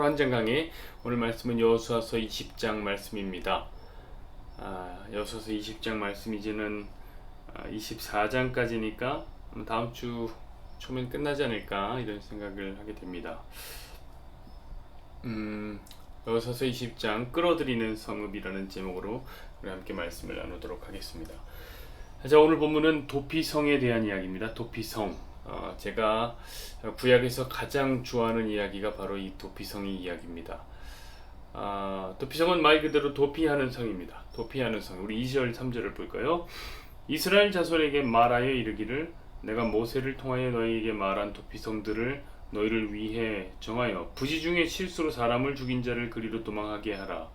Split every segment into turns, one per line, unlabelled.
하루 한 장 강의. 오늘 말씀은 여호수아서 20장 말씀입니다. 여호수아서 20장 말씀 이제는 24장까지니까 다음 주 초면 끝나지 않을까 이런 생각을 하게 됩니다. 여호수아서 20장 끌어들이는 성읍이라는 제목으로 우리 함께 말씀을 나누도록 하겠습니다. 자, 오늘 본문은 도피성에 대한 이야기입니다. 도피성. 제가 구약에서 가장 좋아하는 이야기가 바로 이 도피성의 이야기입니다. 도피성은 말 그대로 도피하는 성입니다. 도피하는 성. 우리 2절 3절을 볼까요? 이스라엘 자손에게 말하여 이르기를 내가 모세를 통하여 너희에게 말한 도피성들을 너희를 위해 정하여 부지 중에 실수로 사람을 죽인 자를 그리로 도망하게 하라.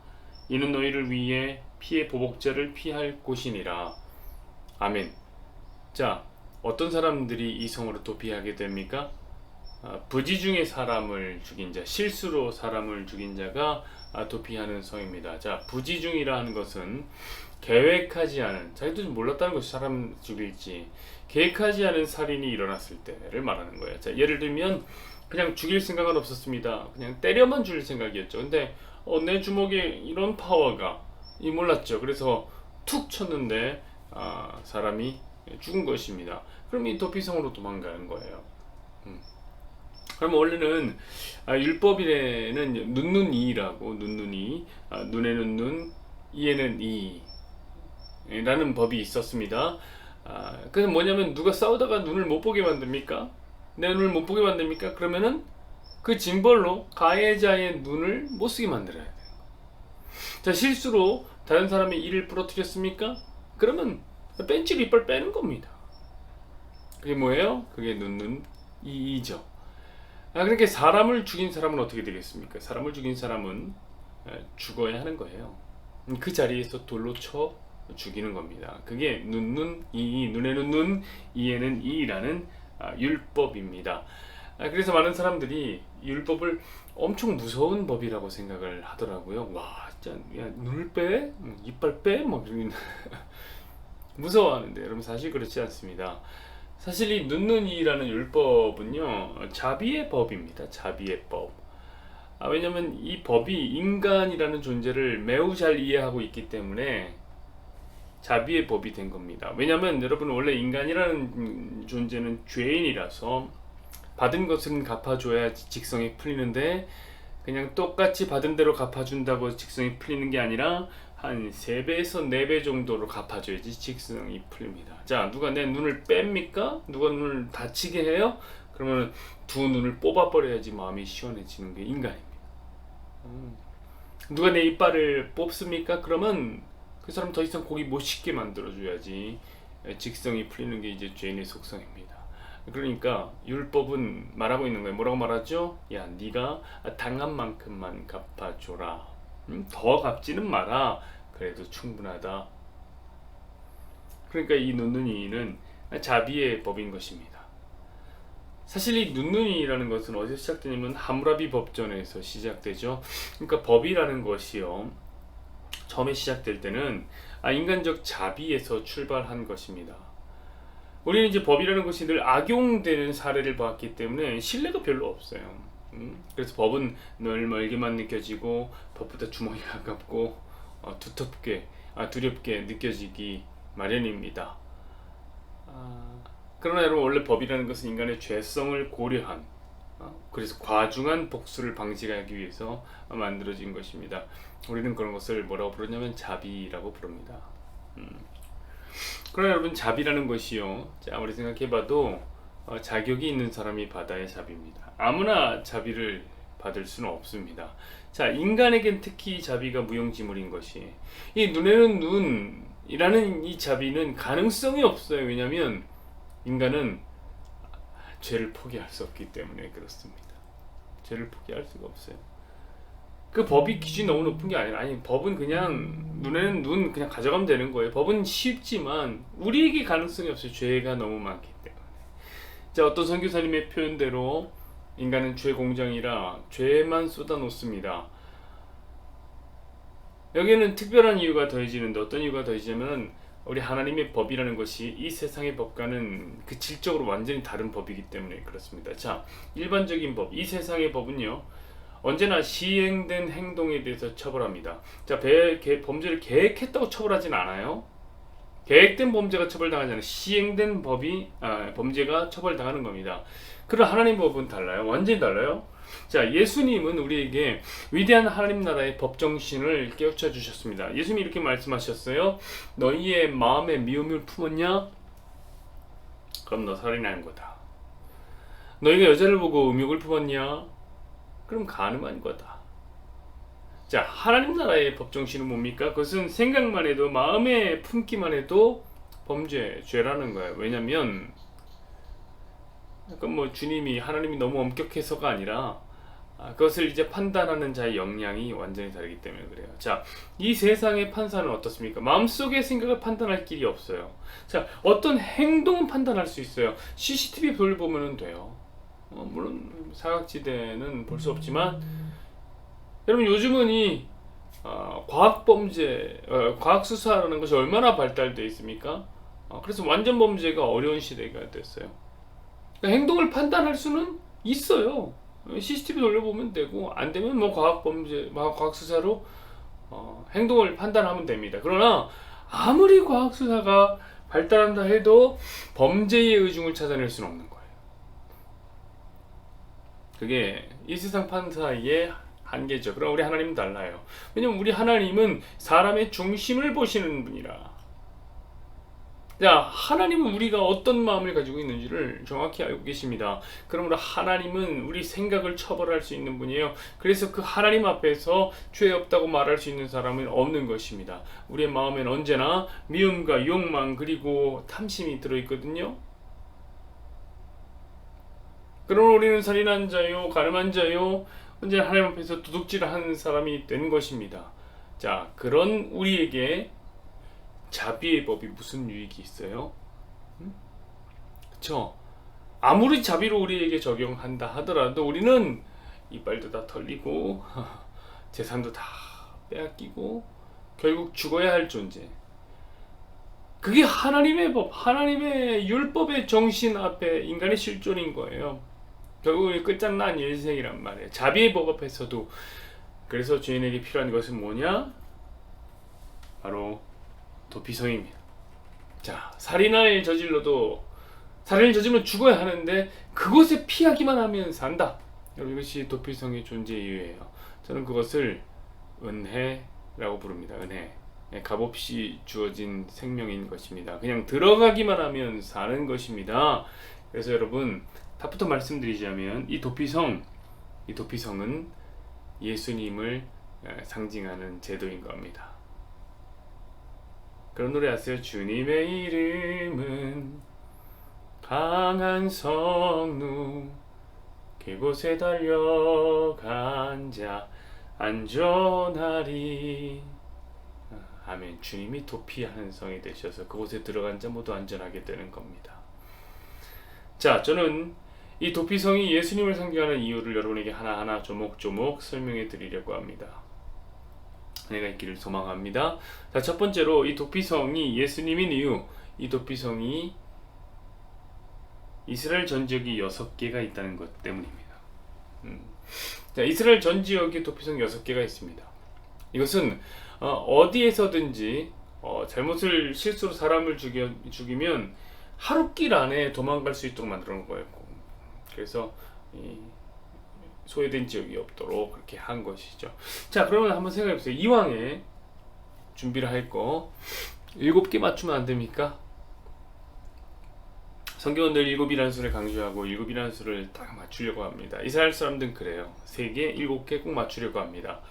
이는 너희를 위해 피의 보복자를 피할 곳이니라. 아멘. 자, 어떤 사람들이 이 성으로 도피하게 됩니까? 부지 중에 사람을 죽인 자, 실수로 사람을 죽인 자가 도피하는 성입니다. 자, 부지 중이라는 것은 계획하지 않은, 자기도 좀 몰랐다는 것이 사람 죽일지 계획하지 않은 살인이 일어났을 때를 말하는 거예요. 자, 예를 들면 그냥 죽일 생각은 없었습니다. 그냥 때려만 죽일 생각이었죠. 근데 내 주먹에 이런 파워가 몰랐죠. 그래서 툭 쳤는데 사람이 죽은 것입니다. 그럼 이 도피성으로 도망가는 거예요. 그럼 원래는 율법에는 눈눈이라고 눈눈이 눈에는 눈, 이에는 이라는 법이 있었습니다. 그건 뭐냐면 누가 싸우다가 눈을 못 보게 만듭니까? 내 눈을 못 보게 만듭니까? 그러면은 그 징벌로 가해자의 눈을 못 쓰게 만들어야 돼요. 자, 실수로 다른 사람의 이를 부러뜨렸습니까? 그러면 뺀치로 이빨 빼는 겁니다. 그게 뭐예요? 그게 눈눈 이죠. 그렇게 사람을 죽인 사람은 어떻게 되겠습니까? 사람을 죽인 사람은 죽어야 하는 거예요. 그 자리에서 돌로 쳐 죽이는 겁니다. 그게 눈눈 이, 눈에는 눈, 이에는 이라는 율법입니다. 그래서 많은 사람들이 율법을 엄청 무서운 법이라고 생각을 하더라고요. 와, 진짜 야, 눈을 빼? 이빨 빼? 뭐 무서워하는데 여러분 사실 그렇지 않습니다. 사실 이 눈눈이라는 율법은요 자비의 법입니다. 자비의 법. 왜냐면 이 법이 인간이라는 존재를 매우 잘 이해하고 있기 때문에 자비의 법이 된 겁니다. 왜냐면 여러분 원래 인간이라는 존재는 죄인이라서 받은 것은 갚아줘야 직성이 풀리는데 그냥 똑같이 받은 대로 갚아준다고 직성이 풀리는 게 아니라 한 3배에서 4배 정도로 갚아줘야지 직성이 풀립니다. 자, 누가 내 눈을 뺍니까? 누가 눈을 다치게 해요? 그러면 두 눈을 뽑아버려야지 마음이 시원해지는 게 인간입니다. 누가 내 이빨을 뽑습니까? 그러면 그 사람 더 이상 고기 못 씹게 만들어줘야지 직성이 풀리는 게 이제 죄인의 속성입니다. 그러니까 율법은 말하고 있는 거예요. 뭐라고 말하죠? 야, 네가 당한 만큼만 갚아줘라. 더 갚지는 마라. 그래도 충분하다. 그러니까 이 눈눈이는 자비의 법인 것입니다. 사실 이 눈눈이라는 것은 어디서 시작되냐면 함무라비 법전에서 시작되죠. 그러니까 법이라는 것이요 처음에 시작될 때는 인간적 자비에서 출발한 것입니다. 우리는 이제 법이라는 것이 늘 악용되는 사례를 봤기 때문에 신뢰가 별로 없어요. 그래서 법은 늘 멀게만 느껴지고 법보다 주먹이 가깝고 두렵게 느껴지기 마련입니다. 그러나 여러분 원래 법이라는 것은 인간의 죄성을 고려한 그래서 과중한 복수를 방지하기 위해서 만들어진 것입니다. 우리는 그런 것을 뭐라고 부르냐면 자비라고 부릅니다. 그러나 여러분 자비라는 것이요 자, 아무리 생각해봐도 자격이 있는 사람이 받아야 자비입니다. 아무나 자비를 받을 수는 없습니다. 자, 인간에겐 특히 자비가 무용지물인 것이 이 눈에는 눈이라는 이 자비는 가능성이 없어요. 왜냐하면 인간은 죄를 포기할 수 없기 때문에 그렇습니다. 죄를 포기할 수가 없어요. 그 법이 기준이 너무 높은 게 아니라 법은 그냥 눈에는 눈 그냥 가져가면 되는 거예요. 법은 쉽지만 우리에게 가능성이 없어요. 죄가 너무 많기 때문에. 자, 어떤 선교사님의 표현대로 인간은 죄 공장이라 죄만 쏟아 놓습니다. 여기에는 특별한 이유가 더해지는데 어떤 이유가 더해지냐면 우리 하나님의 법이라는 것이 이 세상의 법과는 그 질적으로 완전히 다른 법이기 때문에 그렇습니다. 자, 일반적인 법, 이 세상의 법은요 언제나 시행된 행동에 대해서 처벌합니다. 자, 범죄를 계획했다고 처벌하진 않아요. 계획된 범죄가 처벌당하지 시행된 범죄가 처벌당하는 겁니다. 그럼 하나님 법은 달라요. 완전히 달라요. 자, 예수님은 우리에게 위대한 하나님 나라의 법정신을 깨우쳐 주셨습니다. 예수님이 이렇게 말씀하셨어요. 너희의 마음에 미움을 품었냐? 그럼 너 살인하는 거다. 너희가 여자를 보고 음욕을 품었냐? 그럼 간음한 거다. 자, 하나님 나라의 법정신은 뭡니까? 그것은 생각만 해도, 마음에 품기만 해도 죄라는 거예요. 왜냐면 주님이, 하나님이 너무 엄격해서가 아니라 그것을 이제 판단하는 자의 역량이 완전히 다르기 때문에 그래요. 자, 이 세상의 판사는 어떻습니까? 마음속의 생각을 판단할 길이 없어요. 자, 어떤 행동은 판단할 수 있어요. CCTV 돌보면 돼요. 물론 사각지대는 볼 수 없지만, 여러분 요즘은 이 과학범죄, 과학수사라는 것이 얼마나 발달되어 있습니까? 그래서 완전 범죄가 어려운 시대가 됐어요. 그러니까 행동을 판단할 수는 있어요. CCTV 돌려보면 되고, 안 되면 과학범죄, 과학수사로 행동을 판단하면 됩니다. 그러나 아무리 과학수사가 발달한다 해도 범죄의 의중을 찾아낼 수는 없는 거예요. 그게 이 세상 판사의 한계죠. 그럼 우리 하나님은 달라요. 왜냐면 우리 하나님은 사람의 중심을 보시는 분이라. 자, 하나님은 우리가 어떤 마음을 가지고 있는지를 정확히 알고 계십니다. 그러므로 하나님은 우리 생각을 처벌할 수 있는 분이에요. 그래서 그 하나님 앞에서 죄 없다고 말할 수 있는 사람은 없는 것입니다. 우리의 마음에는 언제나 미움과 욕망 그리고 탐심이 들어있거든요. 그러므로 우리는 살인한 자요, 간음한 자요, 언제나 하나님 앞에서 도둑질하는 사람이 된 것입니다. 자, 그런 우리에게 자비의 법이 무슨 유익이 있어요? 그쵸? 아무리 자비로 우리에게 적용한다 하더라도 우리는 이빨도 다 털리고 재산도 다 빼앗기고 결국 죽어야 할 존재. 그게 하나님의 법, 하나님의 율법의 정신 앞에 인간의 실존인 거예요. 결국 끝장난 인생이란 말이에요. 자비의 법 앞에서도. 그래서 죄인에게 필요한 것은 뭐냐? 바로 도피성입니다. 자, 살인을 저질러도, 살인을 저지르면 죽어야 하는데 그것에 피하기만 하면 산다. 여러분, 이것이 도피성의 존재 이유예요. 저는 그것을 은혜라고 부릅니다. 은혜. 값없이 주어진 생명인 것입니다. 그냥 들어가기만 하면 사는 것입니다. 그래서 여러분, 답부터 말씀드리자면 이 도피성은 예수님을 상징하는 제도인 겁니다. 그런 노래 아세요? 주님의 이름은 강한 성루, 그곳에 달려간 자 안전하리. 아멘. 주님이 도피하는 성이 되셔서 그곳에 들어간 자 모두 안전하게 되는 겁니다. 자, 저는 이 도피성이 예수님을 상징하는 이유를 여러분에게 하나하나 조목조목 설명해 드리려고 합니다. 은혜가 있기를 소망합니다. 자, 첫 번째로 이 도피성이 예수님인 이유, 이 도피성이 이스라엘 전 지역이 6개가 있다는 것 때문입니다. 자, 이스라엘 전 지역에 도피성 6개가 있습니다. 이것은 어디에서든지 잘못을 실수로 사람을 죽이면 하루길 안에 도망갈 수 있도록 만들어 놓은 거예요. 그래서 소외된 지역이 없도록 그렇게 한 것이죠. 자, 그러면 한번 생각해 보세요. 이왕에 준비를 할 거 7개 맞추면 안 됩니까? 성경은 늘 7이라는 수를 강조하고 7이라는 수를 딱 맞추려고 합니다. 이스라엘 사람들은 그래요. 3개, 7개 꼭 맞추려고 합니다.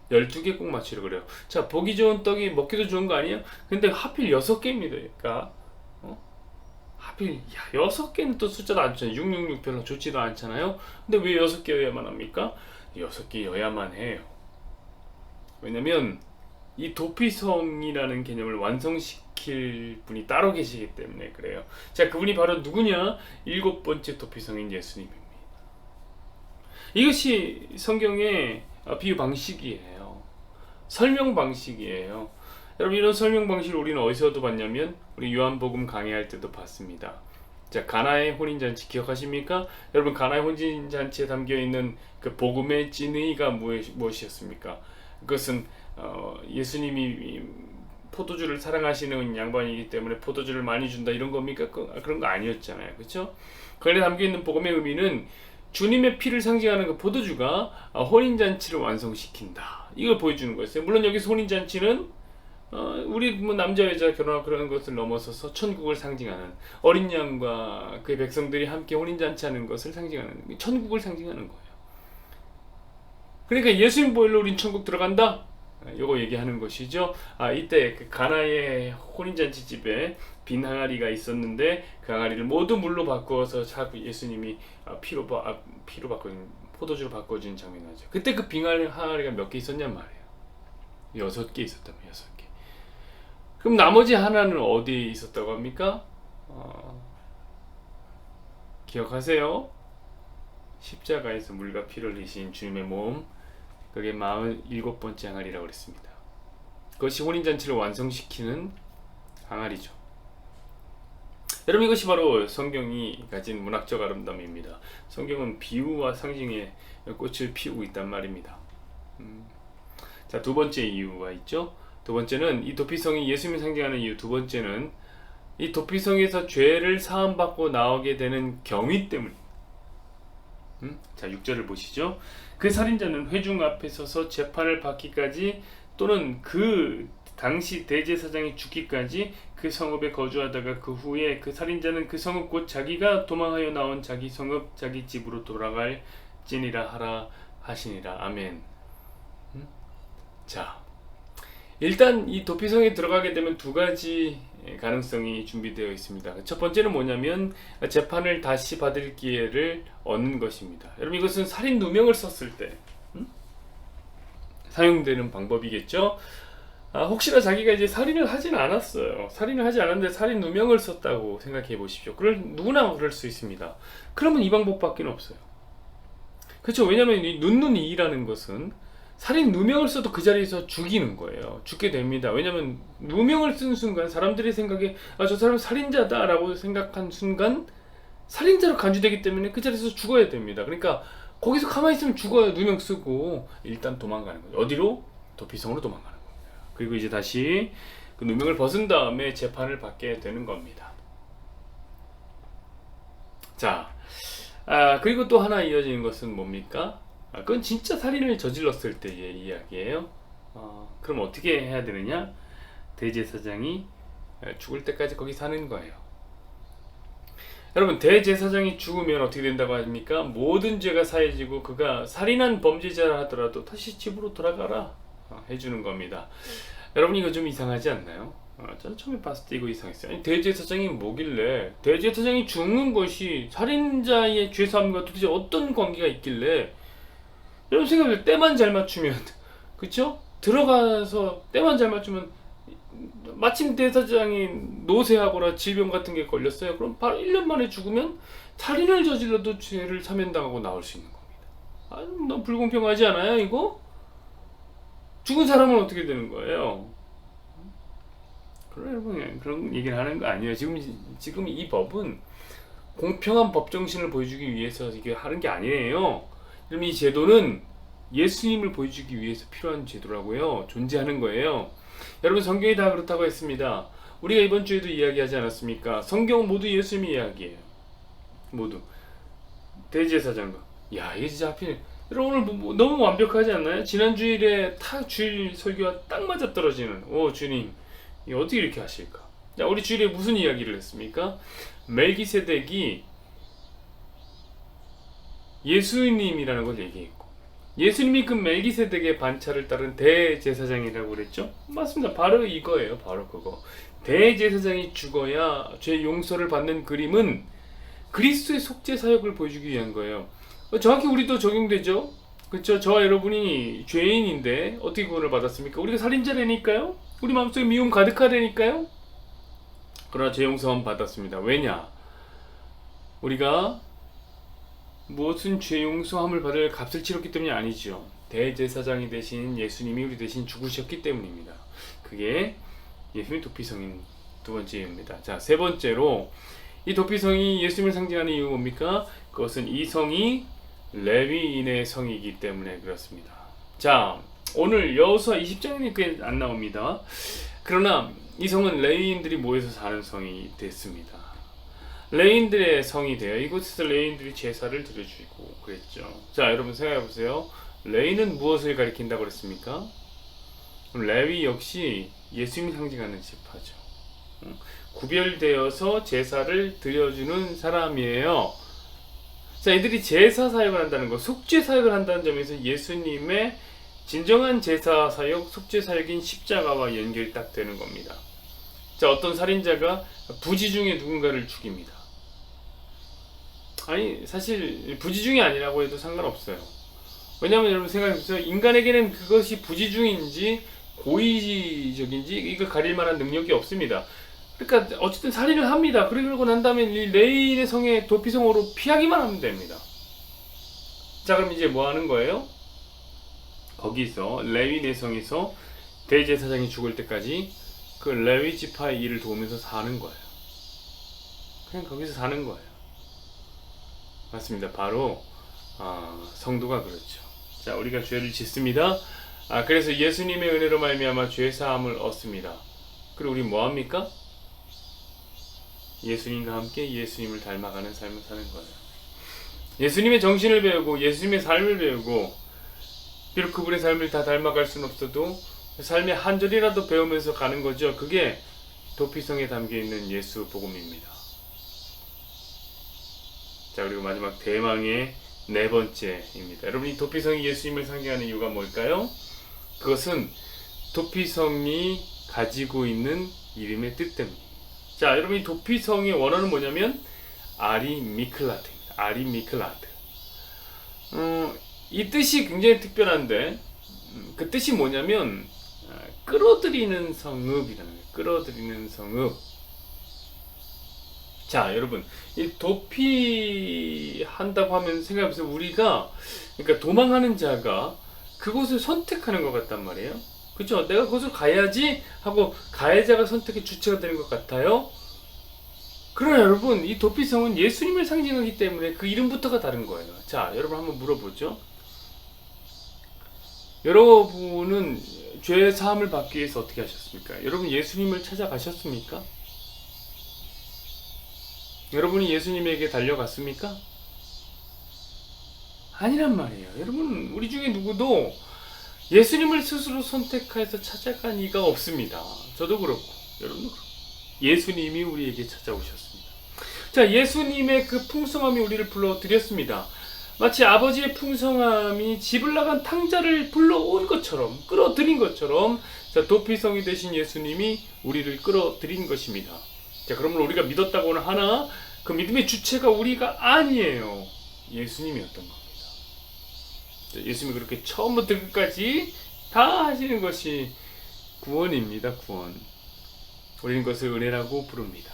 12개 꼭 맞추려고 그래요. 자, 보기 좋은 떡이 먹기도 좋은 거 아니에요? 근데 하필 6개입니다. 그러니까 하필 6개는 또 숫자도 안 좋잖아요. 666 별로 좋지도 않잖아요. 근데 왜 6개여야만 합니까? 6개여야만 해요. 왜냐면 이 도피성이라는 개념을 완성시킬 분이 따로 계시기 때문에 그래요. 자, 그분이 바로 누구냐? 7번째 도피성인 예수님입니다. 이것이 성경의 비유 방식이에요. 설명 방식이에요. 여러분, 이런 설명 방식을 우리는 어디서도 봤냐면 우리 요한복음 강의할 때도 봤습니다. 자, 가나의 혼인잔치 기억하십니까? 여러분, 가나의 혼인잔치에 담겨있는 그 복음의 진의가 무엇이었습니까? 그것은 예수님이 포도주를 사랑하시는 양반이기 때문에 포도주를 많이 준다 이런 겁니까? 그런 거 아니었잖아요. 그렇죠? 그 안에 담겨있는 복음의 의미는 주님의 피를 상징하는 그 포도주가 혼인잔치를 완성시킨다, 이걸 보여주는 거였어요. 물론 여기서 혼인잔치는 우리 뭐 남자 여자 결혼하고 그러는 것을 넘어서서 천국을 상징하는, 어린 양과 그의 백성들이 함께 혼인잔치하는 것을 상징하는, 천국을 상징하는 거예요. 그러니까 예수님 보혈로 우린 천국 들어간다, 요거 얘기하는 것이죠. 이때 그 가나의 혼인잔치 집에 빈 항아리가 있었는데 그 항아리를 모두 물로 바꾸어서 자꾸 예수님이 피로 바꿔준, 포도주로 바꿔준 장면이 나죠. 그때 그 빈 항아리가 몇 개 있었냔 말이에요. 6개 있었다면 6개. 그럼 나머지 하나는 어디에 있었다고 합니까? 기억하세요? 십자가에서 물과 피를 흘리신 주님의 몸, 그게 47번째 항아리라고 그랬습니다. 그것이 혼인잔치를 완성시키는 항아리죠. 여러분, 이것이 바로 성경이 가진 문학적 아름다움입니다. 성경은 비유와 상징의 꽃을 피우고 있단 말입니다. 자, 두 번째 이유가 있죠. 두 번째는 이 도피성이 예수님을 상징하는 이유. 두 번째는 이 도피성에서 죄를 사함받고 나오게 되는 경위 때문입니다. 자, 6절을 보시죠. 그 살인자는 회중 앞에 서서 재판을 받기까지 또는 그 당시 대제사장이 죽기까지 그 성읍에 거주하다가 그 후에 그 살인자는 그 성읍 곧 자기가 도망하여 나온 자기 성읍 자기 집으로 돌아갈지니라 하라 하시니라. 아멘. 자, 일단 이 도피성에 들어가게 되면 두 가지 가능성이 준비되어 있습니다. 첫 번째는 뭐냐면 재판을 다시 받을 기회를 얻는 것입니다. 여러분, 이것은 살인 누명을 썼을 때 사용되는 방법이겠죠. 혹시나 자기가 이제 살인을 하진 않았어요. 살인을 하지 않았는데 살인 누명을 썼다고 생각해 보십시오. 누구나 그럴 수 있습니다. 그러면 이 방법밖에 없어요. 그렇죠. 왜냐하면 이 눈이라는 것은 살인 누명을 써도 그 자리에서 죽이는 거예요. 죽게 됩니다. 왜냐하면 누명을 쓴 순간 사람들이 생각에 저 사람은 살인자다 라고 생각한 순간 살인자로 간주되기 때문에 그 자리에서 죽어야 됩니다. 그러니까 거기서 가만히 있으면 죽어요. 누명 쓰고 일단 도망가는 거죠. 어디로? 도피성으로 도망가는 겁니다. 그리고 이제 다시 그 누명을 벗은 다음에 재판을 받게 되는 겁니다. 자, 그리고 또 하나 이어지는 것은 뭡니까? 그건 진짜 살인을 저질렀을 때의 이야기예요. 그럼 어떻게 해야 되느냐? 대제사장이 죽을 때까지 거기 사는 거예요. 여러분, 대제사장이 죽으면 어떻게 된다고 합니까? 모든 죄가 사해지고 그가 살인한 범죄자라 하더라도 다시 집으로 돌아가라 해주는 겁니다. 여러분, 이거 좀 이상하지 않나요? 저는 처음에 봤을 때 이거 이상했어요. 아니, 대제사장이 뭐길래, 대제사장이 죽는 것이 살인자의 죄사함과 도대체 어떤 관계가 있길래, 여러분 생각해, 때만 잘 맞추면, 그쵸? 들어가서 때만 잘 맞추면, 마침 대사장이 노쇠하거나 질병 같은 게 걸렸어요. 그럼 바로 1년 만에 죽으면 살인을 저질러도 죄를 사면당하고 나올 수 있는 겁니다. 너무 불공평하지 않아요, 이거? 죽은 사람은 어떻게 되는 거예요? 여러분, 그런 얘기를 하는 거 아니에요. 지금 이 법은 공평한 법 정신을 보여주기 위해서 이게 하는 게 아니에요. 그럼 이 제도는 예수님을 보여주기 위해서 필요한 제도라고요. 존재하는 거예요. 여러분, 성경이 다 그렇다고 했습니다. 우리가 이번 주에도 이야기하지 않았습니까? 성경은 모두 예수님이 이야기해요. 모두. 대제사장과. 야, 이게 진짜 하필. 여러분, 오늘 너무 완벽하지 않나요? 지난 주일에 주일 설교와 딱 맞아 떨어지는. 주님, 이거 어떻게 이렇게 하실까? 자, 우리 주일에 무슨 이야기를 했습니까? 멜기세덱이 예수님이라는 걸 얘기했고, 예수님이 그 멜기세덱의 반차를 따른 대제사장이라고 그랬죠? 맞습니다. 바로 이거예요. 바로 그거. 대제사장이 죽어야 죄 용서를 받는 그림은 그리스도의 속죄 사역을 보여주기 위한 거예요. 정확히 우리도 적용되죠? 그렇죠? 저와 여러분이 죄인인데 어떻게 구원을 받았습니까? 우리가 살인자라니까요? 우리 마음속에 미움 가득하다니까요? 그러나 죄 용서만 받았습니다. 왜냐? 우리가 무엇은 죄 용서함을 받을 값을 치렀기 때문이 아니죠. 대제사장이 되신 예수님이 우리 대신 죽으셨기 때문입니다. 그게 예수님의 도피성인 두 번째입니다. 자, 세 번째로 이 도피성이 예수님을 상징하는 이유가 뭡니까? 그것은 이 성이 레위인의 성이기 때문에 그렇습니다. 자, 오늘 여호수아 20장에는 꽤 안 나옵니다. 그러나 이 성은 레위인들이 모여서 사는 성이 됐습니다. 레위인들의 성이 되어 이곳에서 레위인들이 제사를 드려주고 그랬죠. 자, 여러분 생각해 보세요. 레위는 무엇을 가리킨다고 그랬습니까? 레위 역시 예수님이 상징하는 지파죠. 구별되어서 제사를 드려주는 사람이에요. 자, 이들이 제사 사역을 한다는 것, 속죄 사역을 한다는 점에서 예수님의 진정한 제사 사역, 속죄 사역인 십자가와 연결이 딱 되는 겁니다. 자, 어떤 살인자가 부지 중에 누군가를 죽입니다. 아니, 사실 부지 중이 아니라고 해도 상관없어요. 왜냐하면 여러분 생각해보세요. 인간에게는 그것이 부지 중인지 고의적인지 이걸 가릴 만한 능력이 없습니다. 그러니까 어쨌든 살인을 합니다. 그러고 난 다음에 이 레위인의 성에 도피성으로 피하기만 하면 됩니다. 자, 그럼 이제 뭐 하는 거예요? 거기서 레위인의 성에서 대제사장이 죽을 때까지 그 레위 지파의 일을 도우면서 사는 거예요. 그냥 거기서 사는 거예요. 맞습니다. 바로 성도가 그렇죠. 자, 우리가 죄를 짓습니다. 그래서 예수님의 은혜로 말미암아 죄 사함을 얻습니다. 그리고 우리 뭐 합니까? 예수님과 함께 예수님을 닮아가는 삶을 사는 거예요. 예수님의 정신을 배우고 예수님의 삶을 배우고, 비록 그분의 삶을 다 닮아갈 수는 없어도 삶의 한 절이라도 배우면서 가는 거죠. 그게 도피성에 담겨있는 예수 복음입니다. 자, 그리고 마지막 대망의 네 번째입니다. 여러분, 이 도피성이 예수님을 상징하는 이유가 뭘까요? 그것은 도피성이 가지고 있는 이름의 뜻 때문입니다. 자, 여러분, 이 도피성의 원어는 뭐냐면 아리미클라트입니다. 아리미클라트. 이 뜻이 굉장히 특별한데 그 뜻이 뭐냐면 끌어들이는 성읍이라는 거예요. 끌어들이는 성읍. 자, 여러분, 이 도피한다고 하면 생각해보세요. 우리가 그러니까 도망하는 자가 그곳을 선택하는 것 같단 말이에요. 그렇죠? 내가 그곳을 가야지 하고 가해자가 선택의 주체가 되는 것 같아요. 그러나 여러분, 이 도피성은 예수님을 상징하기 때문에 그 이름부터가 다른 거예요. 자, 여러분 한번 물어보죠. 여러분은 죄 사함을 받기 위해서 어떻게 하셨습니까? 여러분 예수님을 찾아가셨습니까? 여러분이 예수님에게 달려갔습니까? 아니란 말이에요. 여러분, 우리 중에 누구도 예수님을 스스로 선택해서 찾아간 이가 없습니다. 저도 그렇고 여러분도 그렇고 예수님이 우리에게 찾아오셨습니다. 자, 예수님의 그 풍성함이 우리를 불러들였습니다. 마치 아버지의 풍성함이 집을 나간 탕자를 불러온 것처럼, 끌어들인 것처럼, 자, 도피성이 되신 예수님이 우리를 끌어들인 것입니다. 자, 그러면 우리가 믿었다고는 하나 그 믿음의 주체가 우리가 아니에요. 예수님이었던 겁니다. 자, 예수님이 그렇게 처음부터 끝까지 다 하시는 것이 구원입니다. 구원. 우리는 그것을 은혜라고 부릅니다.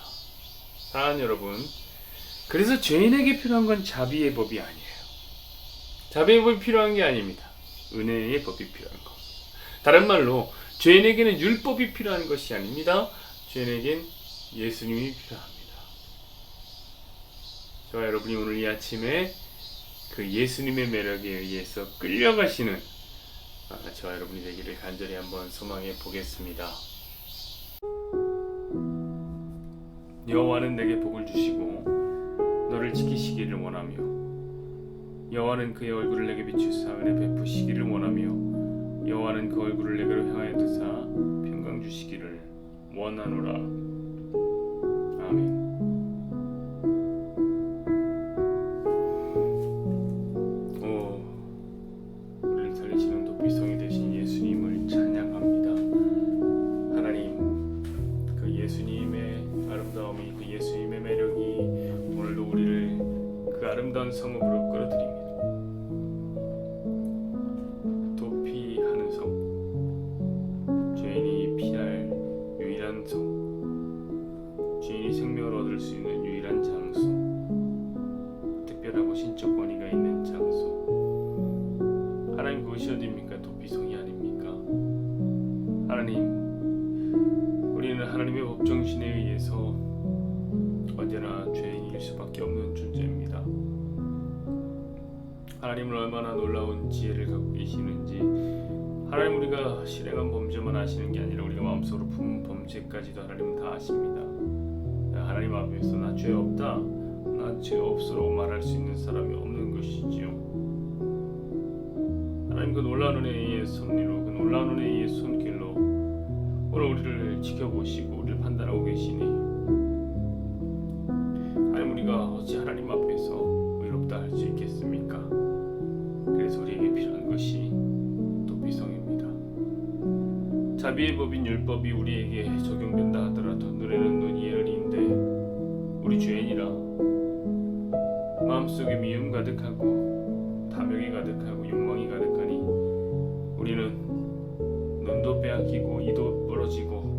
사랑하는 여러분, 그래서 죄인에게 필요한 건 자비의 법이 아니에요. 자비의 법이 필요한 게 아닙니다. 은혜의 법이 필요한 겁니다. 다른 말로 죄인에게는 율법이 필요한 것이 아닙니다. 죄인에겐 예수님이 필요합니다. 저와 여러분이 오늘 이 아침에 그 예수님의 매력에 의해서 끌려가시는 저와 여러분이 되기를 간절히 한번 소망해 보겠습니다. 여호와는 내게 복을 주시고 너를 지키시기를 원하며 여호와는 그의 얼굴을 내게 비추사 은혜 베푸시기를 원하며 여호와는 그 얼굴을 내게로 향하여 두사 평강 주시기를 원하노라. 아멘. 우리를 살리시는 도피성이 되신 예수님을 찬양합니다. 하나님, 그 예수님의 아름다움이, 그 예수님의 매력이 오늘도 우리를 그 아름다운 성읍으로 끌어들입니다. 도피하는 성, 죄인이 피할 유일한 성, 죄인이 생명을 얻을 수 있는 유일한 장소, 특별하고 신적 권위가 있는 장소. 하나님, 그것이 어디입니까? 도피성이 아닙니까? 하나님, 우리는 하나님의 법정신에 의해서 언제나 죄인일 수밖에 없는 존재입니다. 하나님은 얼마나 놀라운 지혜를 갖고 계시는지, 하나님 우리가 실행한 범죄만 아시는 게 아니라 우리가 마음속으로 품은 범죄까지도 하나님은 다 아십니다. 하나님 앞에서 나 죄 없다, 나 죄 없으라고 말할 수 있는 사람이 없는 것이지요. 하나님 그 놀라운 은혜의 섭리로, 그 놀라운 은혜의 손길로 오늘 우리를 지켜보시고 우리를 판단하고 계시니, 하나님 우리가 어찌 하나님 앞에서 의롭다 할 수 있겠습니까? 그래서 우리에게 필요한 것이 도피성입니다. 자비의 법인 율법이 우리에게 적용된다 하더라도 눈에는 눈, 이에는 이인데 우리 죄인이라 마음속에 미움 가득하고 탐욕이 가득하고 욕망이 가득하니 우리는 눈도 빼앗기고 이도 부러지고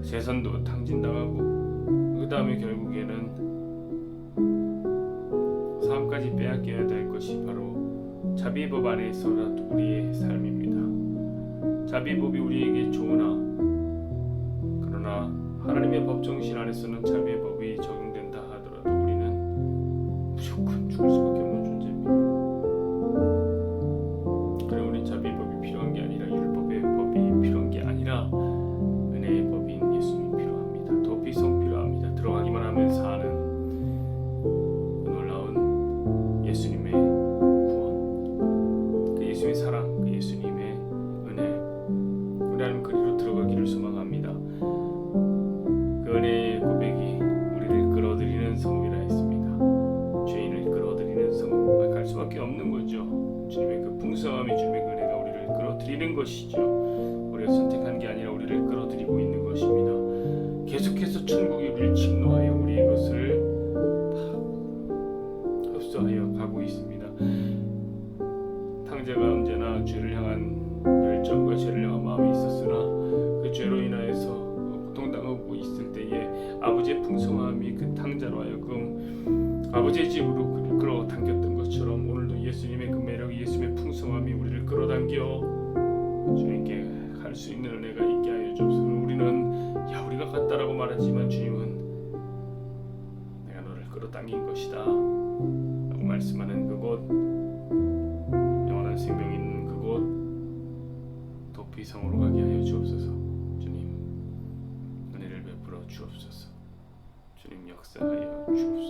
재산도 탕진당하고 그 다음에 결국에는 삶까지 빼앗겨야 될 것이 바로 자비의 법 안에서라도 우리의 삶입니다. 자비의 법이 우리에게 좋으나, 그러나 하나님의 법 정신 안에서는 자비의 법이 적용된다 하더라도 우리는 무조건 죽을 수밖에 없는 존재입니다. 그래 우리 자비의 법이 필요한 게 아니라, 율법의 법이 필요한 게 아니라 은혜의 법인 예수님이 필요합니다. 도피성 필요합니다. 들어가기만 하면 사는 그 놀라운 예수님의 구원, 그 예수님의 사랑, 그 예수님의 은혜, 우리 하나님 그리로 들어가기를 소망합니다. 그 은혜의 고백이 우리를 끌어들이는 성읍이라 했습니다. 죄인을 끌어들이는 성읍, 갈 수밖에 없는 거죠. 주님의 그 풍성함이, 주님의 그 은혜가 우리를 끌어들이는 것이죠. 우리가 선택한 게 아니라 우리를 끌어들이고 있는 것입니다. 계속해서 천국이 우리를 침노하여 우리의 것을 다 흡수하여 가고 있습니다. 탕자가 언제나 죄를 향한 열정과 죄를 향한 마음이 있었으나 그 죄로 인하여서 고통당하고 있을 때에 아버지의 풍성함이 그 탕자로 하여금 아버지의 집으로 그를 끌어당겼던 것처럼 오늘도 예수님의 그 매력, 예수님의 풍성함이 우리를 끌어당겨 주님께 갈 수 있는 은혜가 있게 하여 주옵소서. 우리는 우리가 갔다라고 말하지만 주님은 내가 너를 끌어당긴 것이다 라고 말씀하는 그곳, 영원한 생명이 있는 그곳 도피성으로 가게 하여 주옵소서. 주님 은혜를 베풀어 주옵소서. 주님 역사하여 주옵소서.